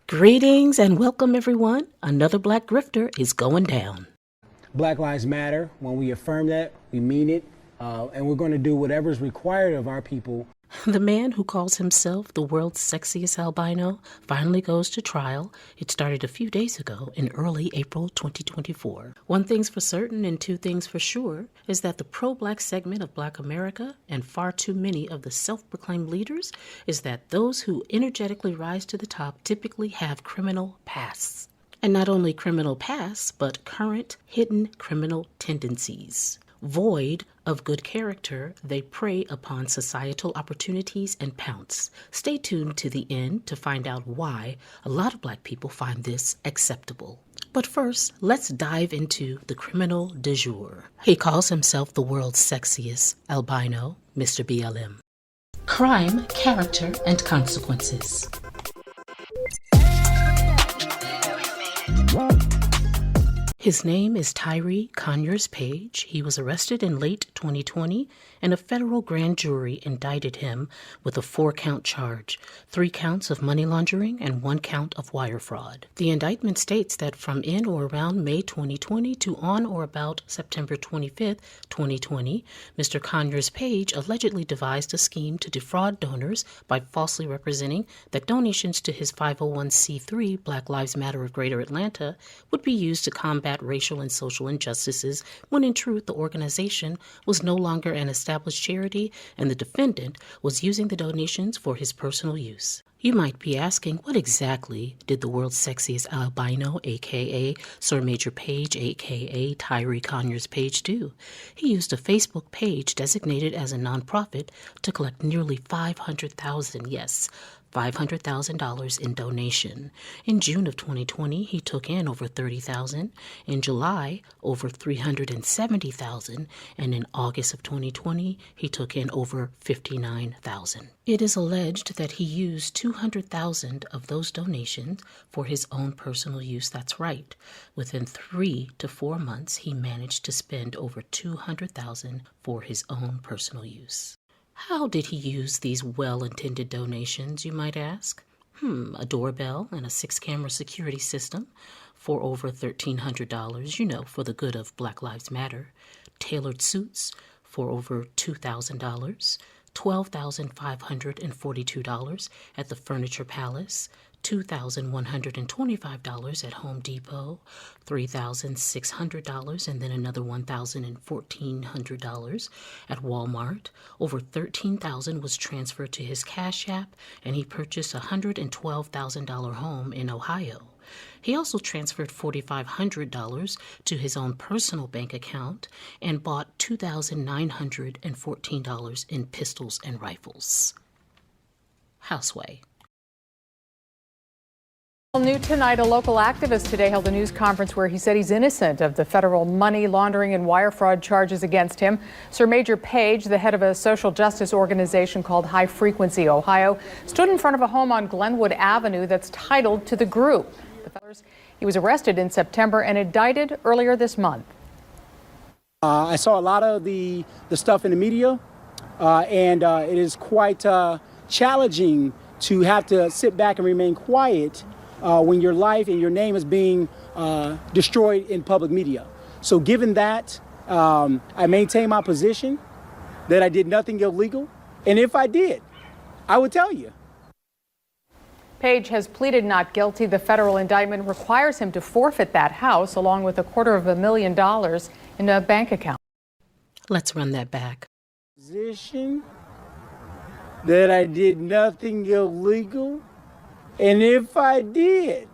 Greetings and welcome, everyone. Another Black grifter is going down. Black Lives Matter. When we affirm that, we mean it, and we're going to do whatever is required of our people. The man who calls himself the world's sexiest albino finally goes to trial. It started a few days ago in early April 2024. One thing's for certain and two things for sure is that the pro-Black segment of Black America and far too many of the self-proclaimed leaders is that those who energetically rise to the top typically have criminal pasts. And not only criminal pasts, but current hidden criminal tendencies. Void of good character, they prey upon societal opportunities and pounce. Stay tuned to the end to find out why a lot of Black people find this acceptable. But first, let's dive into the criminal du jour. He calls himself the world's sexiest albino, Mr. BLM. Crime, character, and consequences. His name is Tyree Conyers Page. He was arrested in late 2020, and a federal grand jury indicted him with a 4-count charge, 3 counts of money laundering and 1 count of wire fraud. The indictment states that from in or around May 2020 to on or about September 25, 2020, Mr. Conyers Page allegedly devised a scheme to defraud donors by falsely representing that donations to his 501c3 Black Lives Matter of Greater Atlanta would be used to combat racial and social injustices, when in truth the organization was no longer an established charity and the defendant was using the donations for his personal use. You might be asking, what exactly did the world's sexiest albino, aka Sir Major Page, aka Tyree Conyers Page, do? He used a Facebook page designated as a nonprofit to collect nearly $500,000 in donation. In June of 2020, he took in over $30,000. In July, over $370,000. And in August of 2020, he took in over $59,000. It is alleged that he used $200,000 of those donations for his own personal use. That's right. Within 3 to 4 months, he managed to spend over $200,000 for his own personal use. How did he use these well-intended donations, you might ask? A doorbell and a 6-camera security system for over $1,300, for the good of Black Lives Matter. Tailored suits for over $2,000. $12,542 at the Furniture Palace. $2,125 at Home Depot, $3,600, and then another $1,000 and $1,400 at Walmart. Over $13,000 was transferred to his Cash App, and he purchased a $112,000 home in Ohio. He also transferred $4,500 to his own personal bank account and bought $2,914 in pistols and rifles. Houseway. New tonight, a local activist today held a news conference where he said he's innocent of the federal money laundering and wire fraud charges against him. Sir Major Page, the head of a social justice organization called High Frequency Ohio, stood in front of a home on Glenwood Avenue that's titled to the group. He was arrested in September and indicted earlier this month. I saw a lot of the stuff in the media, and it is quite challenging to have to sit back and remain quiet when your life and your name is being destroyed in public media. So given that, I maintain my position that I did nothing illegal. And if I did, I would tell you. Page has pleaded not guilty. The federal indictment requires him to forfeit that house along with $250,000 in a bank account. Let's run that back. Position that I did nothing illegal. And if I did,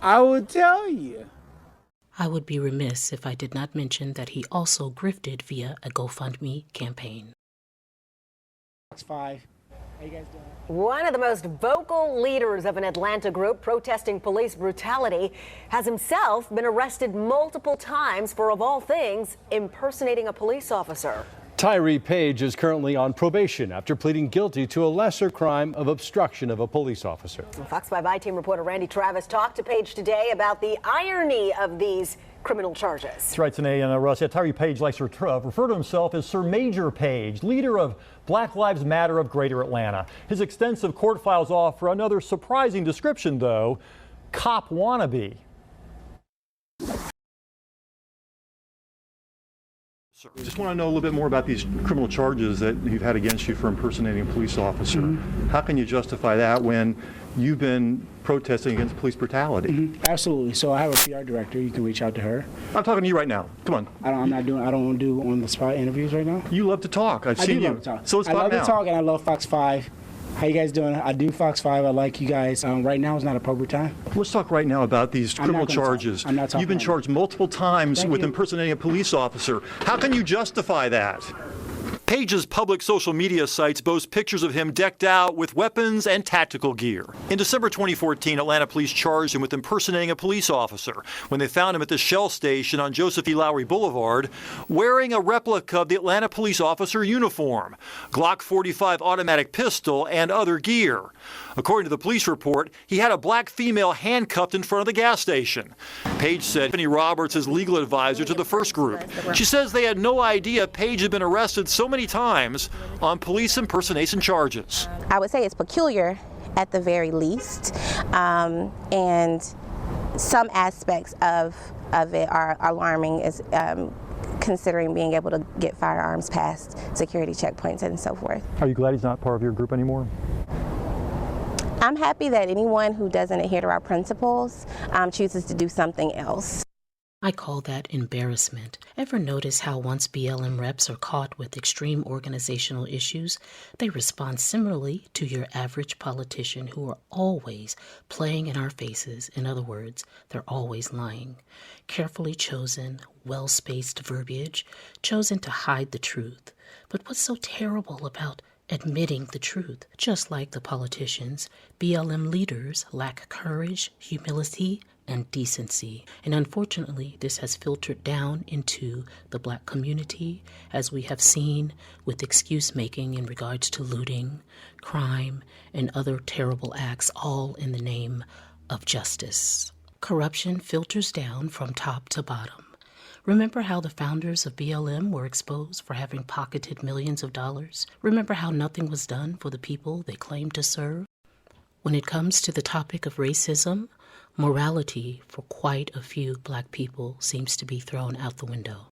I would tell you. I would be remiss if I did not mention that he also grifted via a GoFundMe campaign. That's 5. How you guys doing? One of the most vocal leaders of an Atlanta group protesting police brutality has himself been arrested multiple times for, of all things, impersonating a police officer. Tyree Page is currently on probation after pleading guilty to a lesser crime of obstruction of a police officer. Fox 5 team reporter Randy Travis talked to Page today about the irony of these criminal charges. That's right, Tanae and Russ. Yeah, Tyree Page likes to refer to himself as Sir Major Page, leader of Black Lives Matter of Greater Atlanta. His extensive court files offer another surprising description, though: cop wannabe. Just want to know a little bit more about these criminal charges that you've had against you for impersonating a police officer. How can you justify that when you've been protesting against police brutality? Absolutely. So I have a PR director. You can reach out to her. I'm talking to you right now. Come on. I don't do on the spot interviews right now. You love to talk. I've seen you. Love to talk. So let's I talk love now. to talk, and I love Fox 5. How you guys doing? I do Fox 5. I like you guys. Right now is not appropriate time. Let's talk right now about these criminal charges. I'm not talking You've been right charged multiple times Thank with you. impersonating a police officer. How can you justify that? Page's public social media sites boast pictures of him decked out with weapons and tactical gear. In December 2014, Atlanta police charged him with impersonating a police officer when they found him at the Shell station on Joseph E. Lowry Boulevard wearing a replica of the Atlanta police officer uniform, Glock 45 automatic pistol, and other gear. According to the police report, he had a black female handcuffed in front of the gas station. Page said Tiffany Roberts is legal advisor to the first group. She says they had no idea Page had been arrested so many times on police impersonation charges. I would say it's peculiar at the very least, and some aspects of it are alarming, is considering being able to get firearms past security checkpoints and so forth. Are you glad he's not part of your group anymore? I'm happy that anyone who doesn't adhere to our principles chooses to do something else. I call that embarrassment. Ever notice how once BLM reps are caught with extreme organizational issues, they respond similarly to your average politician who are always playing in our faces? In other words, they're always lying. Carefully chosen, well-spaced verbiage, chosen to hide the truth. But what's so terrible about admitting the truth? Just like the politicians, BLM leaders lack courage, humility, and decency. And unfortunately, this has filtered down into the Black community, as we have seen with excuse making in regards to looting, crime, and other terrible acts, all in the name of justice. Corruption filters down from top to bottom. Remember how the founders of BLM were exposed for having pocketed millions of dollars? Remember how nothing was done for the people they claimed to serve? When it comes to the topic of racism, morality for quite a few Black people seems to be thrown out the window.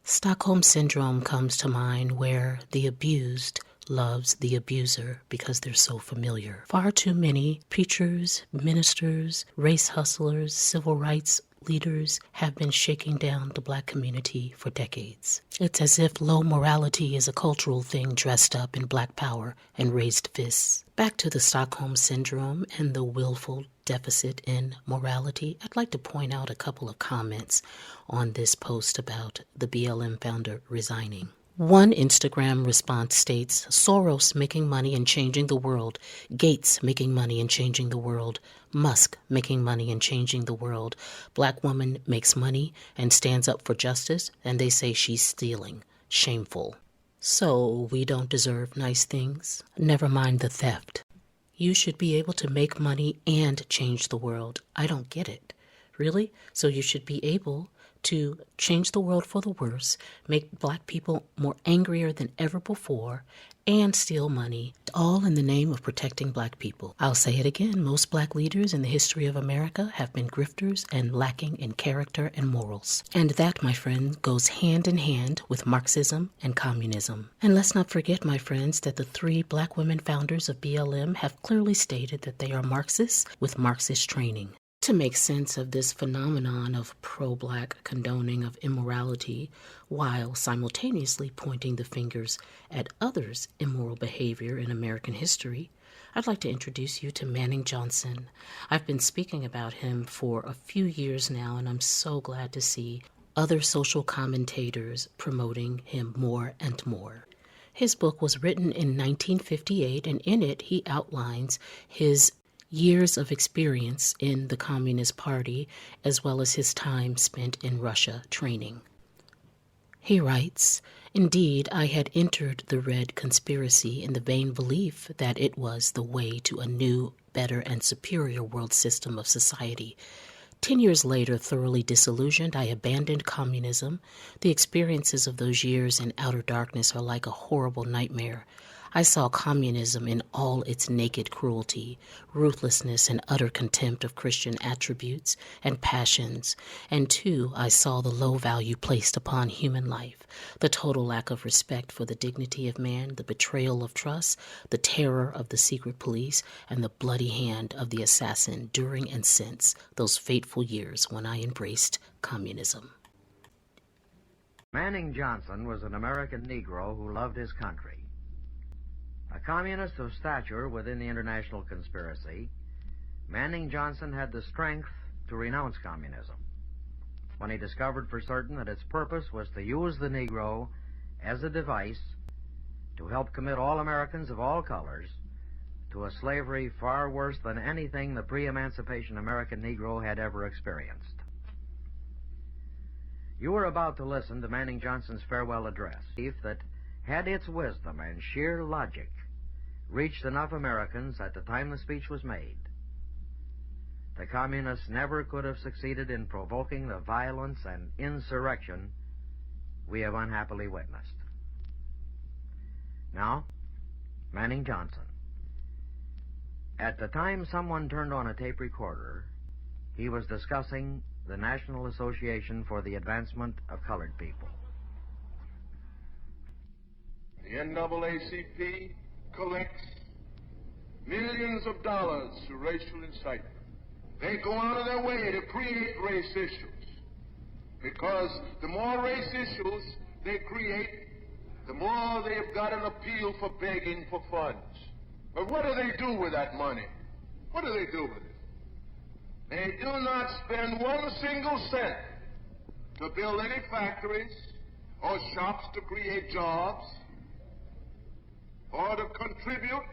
Stockholm Syndrome comes to mind, where the abused loves the abuser because they're so familiar. Far too many preachers, ministers, race hustlers, civil rights leaders have been shaking down the Black community for decades. It's as if low morality is a cultural thing dressed up in Black power and raised fists. Back to the Stockholm Syndrome and the willful deficit in morality, I'd like to point out a couple of comments on this post about the BLM founder resigning. One Instagram response states, Soros making money and changing the world, Gates making money and changing the world, Musk making money and changing the world. Black woman makes money and stands up for justice, and they say she's stealing. Shameful. So we don't deserve nice things? Never mind the theft. You should be able to make money and change the world. I don't get it. Really? So you should be able to change the world for the worse, make Black people more angrier than ever before, and steal money, all in the name of protecting Black people. I'll say it again, most Black leaders in the history of America have been grifters and lacking in character and morals. And that, my friend, goes hand in hand with Marxism and communism. And let's not forget, my friends, that the 3 Black women founders of BLM have clearly stated that they are Marxists with Marxist training. To make sense of this phenomenon of pro-Black condoning of immorality while simultaneously pointing the fingers at others' immoral behavior in American history, I'd like to introduce you to Manning Johnson. I've been speaking about him for a few years now, and I'm so glad to see other social commentators promoting him more and more. His book was written in 1958, and in it he outlines his years of experience in the Communist Party, as well as his time spent in Russia training. He writes, "Indeed, I had entered the Red conspiracy in the vain belief that it was the way to a new, better, and superior world system of society. 10 years later, thoroughly disillusioned, I abandoned communism. The experiences of those years in outer darkness are like a horrible nightmare. I saw communism in all its naked cruelty, ruthlessness, and utter contempt of Christian attributes and passions. And too, I saw the low value placed upon human life, the total lack of respect for the dignity of man, the betrayal of trust, the terror of the secret police, and the bloody hand of the assassin during and since those fateful years when I embraced communism." Manning Johnson was an American Negro who loved his country. A communist of stature within the international conspiracy, Manning Johnson had the strength to renounce communism when he discovered for certain that its purpose was to use the Negro as a device to help commit all Americans of all colors to a slavery far worse than anything the pre-emancipation American Negro had ever experienced. You are about to listen to Manning Johnson's farewell address, that had its wisdom and sheer logic reached enough Americans at the time the speech was made, the communists never could have succeeded in provoking the violence and insurrection we have unhappily witnessed. Now, Manning Johnson. At the time someone turned on a tape recorder, he was discussing the National Association for the Advancement of Colored People. The NAACP collects millions of dollars through racial incitement. They go out of their way to create race issues, because the more race issues they create, the more they've got an appeal for begging for funds. But what do they do with that money? What do they do with it? They do not spend one single cent to build any factories or shops to create jobs, or to contribute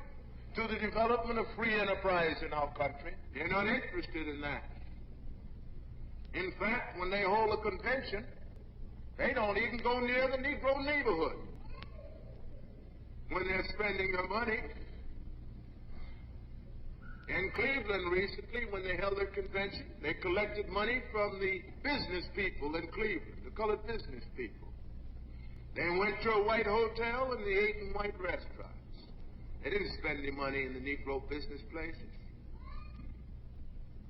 to the development of free enterprise in our country. They're not interested in that. In fact, when they hold a convention, they don't even go near the Negro neighborhood when they're spending their money. In Cleveland recently, when they held their convention, they collected money from the business people in Cleveland, the colored business people. They went to a white hotel and they ate in white restaurants. They didn't spend any money in the Negro business places.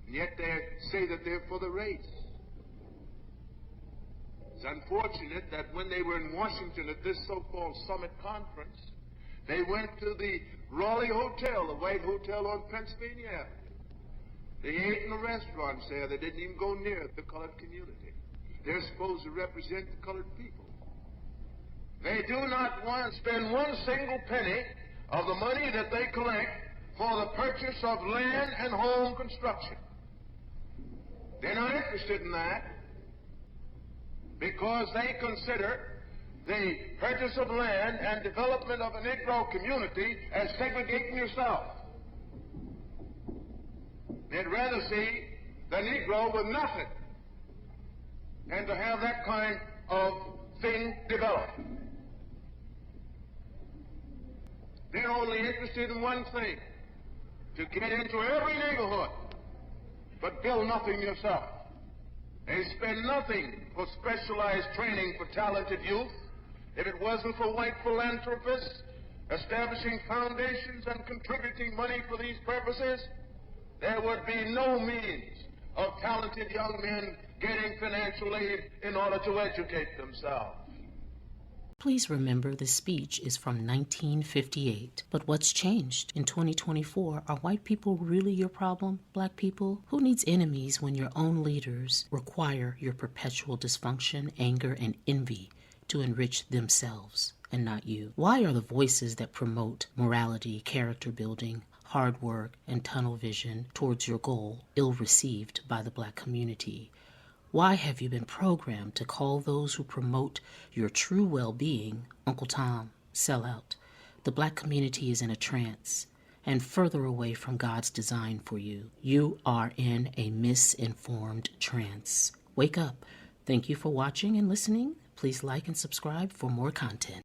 And yet they say that they're for the race. It's unfortunate that when they were in Washington at this so-called summit conference, they went to the Raleigh Hotel, the white hotel on Pennsylvania Avenue. They ate in the restaurants there. They didn't even go near the colored community. They're supposed to represent the colored people. They do not want to spend one single penny of the money that they collect for the purchase of land and home construction. They're not interested in that because they consider the purchase of land and development of a Negro community as segregating yourself. They'd rather see the Negro with nothing and to have that kind of thing developed. They're only interested in one thing, to get into every neighborhood, but build nothing yourself. They spend nothing for specialized training for talented youth. If it wasn't for white philanthropists establishing foundations and contributing money for these purposes, there would be no means of talented young men getting financial aid in order to educate themselves. Please remember this speech is from 1958. But what's changed? In 2024, are white people really your problem, black people? Who needs enemies when your own leaders require your perpetual dysfunction, anger, and envy to enrich themselves and not you? Why are the voices that promote morality, character building, hard work, and tunnel vision towards your goal ill-received by the black community? Why have you been programmed to call those who promote your true well-being Uncle Tom, sellout? The black community is in a trance and further away from God's design for you. You are in a misinformed trance. Wake up. Thank you for watching and listening. Please like and subscribe for more content.